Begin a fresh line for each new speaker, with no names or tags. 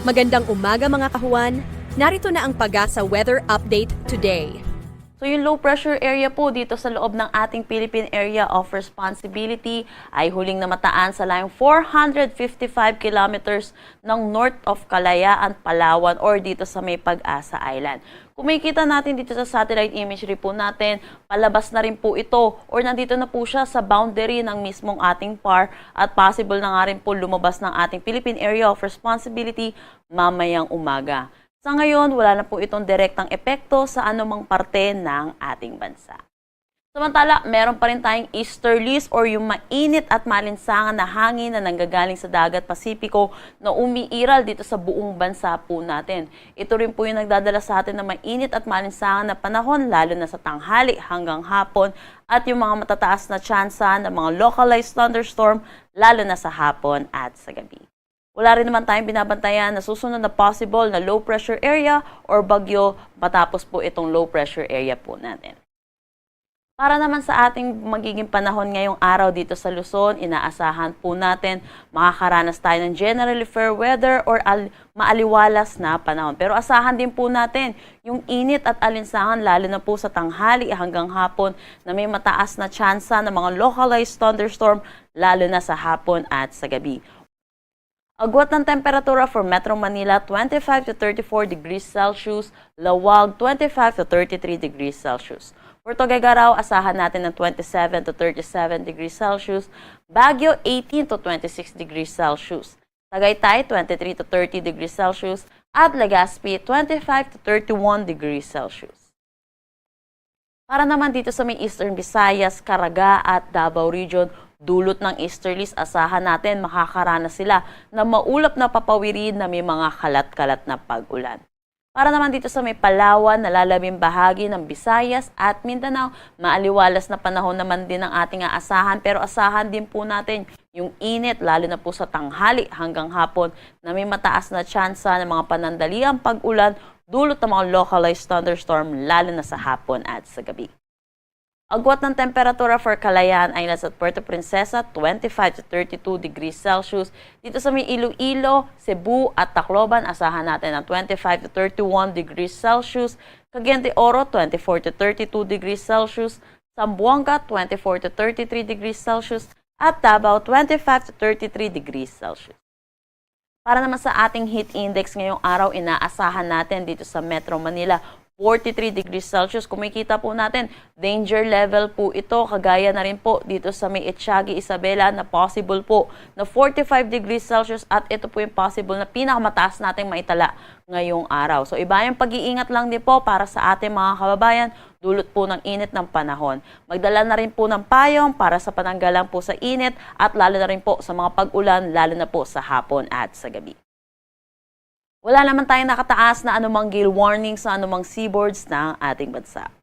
Magandang umaga mga kahuan. Narito na ang Pag-asa Weather Update today.
So yung low pressure area po dito sa loob ng ating Philippine Area of Responsibility ay huling namataan sa layong 455 kilometers ng north of Kalayaan, Palawan or dito sa may Pag-asa Island. Kung makikita natin dito sa satellite imagery po natin, palabas na rin po ito or nandito na po siya sa boundary ng mismong ating PAR at possible na nga rin po lumabas ng ating Philippine Area of Responsibility mamayang umaga. Sa ngayon, wala na po itong direktang epekto sa anumang parte ng ating bansa. Samantala, meron pa rin tayong easterlies or yung mainit at malinsangan na hangin na nanggagaling sa dagat Pasipiko na umiiral dito sa buong bansa po natin. Ito rin po yung nagdadala sa atin ng mainit at malinsangan na panahon lalo na sa tanghali hanggang hapon at yung mga matataas na tsansa ng mga localized thunderstorm lalo na sa hapon at sa gabi. Wala rin naman tayong binabantayan na susunod na possible na low pressure area or bagyo matapos po itong low pressure area po natin. Para naman sa ating magiging panahon ngayong araw dito sa Luzon, inaasahan po natin makakaranas tayo ng generally fair weather or maaliwalas na panahon. Pero asahan din po natin yung init at alinsangan lalo na po sa tanghali hanggang hapon na may mataas na tsansa ng mga localized thunderstorm lalo na sa hapon at sa gabi. Agwat ng temperatura for Metro Manila, 25 to 34 degrees Celsius, Lawag, 25 to 33 degrees Celsius. For Tuguegarao, asahan natin ng 27 to 37 degrees Celsius, Baguio, 18 to 26 degrees Celsius, Tagaytay, 23 to 30 degrees Celsius, at Legazpi, 25 to 31 degrees Celsius. Para naman dito sa may Eastern Visayas, Caraga at Davao Region, dulot ng easterlies, asahan natin makakaranas sila na maulap na papawirin na may mga kalat-kalat na pag-ulan. Para naman dito sa may Palawan, nalalabing bahagi ng Visayas at Mindanao, maaliwalas na panahon naman din ang ating aasahan pero asahan din po natin yung init lalo na po sa tanghali hanggang hapon na may mataas na tsansa ng mga panandaliang pag-ulan dulot ng mga localized thunderstorm lalo na sa hapon at sa gabi. Agwat ng temperatura for Kalayaan ay nasa Puerto Princesa, 25 to 32 degrees Celsius. Dito sa may Iloilo, Cebu at Tacloban, asahan natin ng 25 to 31 degrees Celsius. Cagayan de Oro, 24 to 32 degrees Celsius. Zamboanga, 24 to 33 degrees Celsius. At Davao, 25 to 33 degrees Celsius. Para naman sa ating heat index ngayong araw, inaasahan natin dito sa Metro Manila, 43 degrees Celsius. Kung makikita po natin, danger level po ito. Kagaya na rin po dito sa may Etiagi, Isabela na possible po na 45 degrees Celsius at ito po yung possible na pinakamataas nating maitala ngayong araw. So iba yung pag-iingat lang din po para sa ating mga kababayan dulot po ng init ng panahon. Magdala na rin po ng payong para sa pananggalang po sa init at lalo na rin po sa mga pag-ulan lalo na po sa hapon at sa gabi. Wala naman tayong nakataas na anumang gale warning sa anumang seaboards ng ating bansa.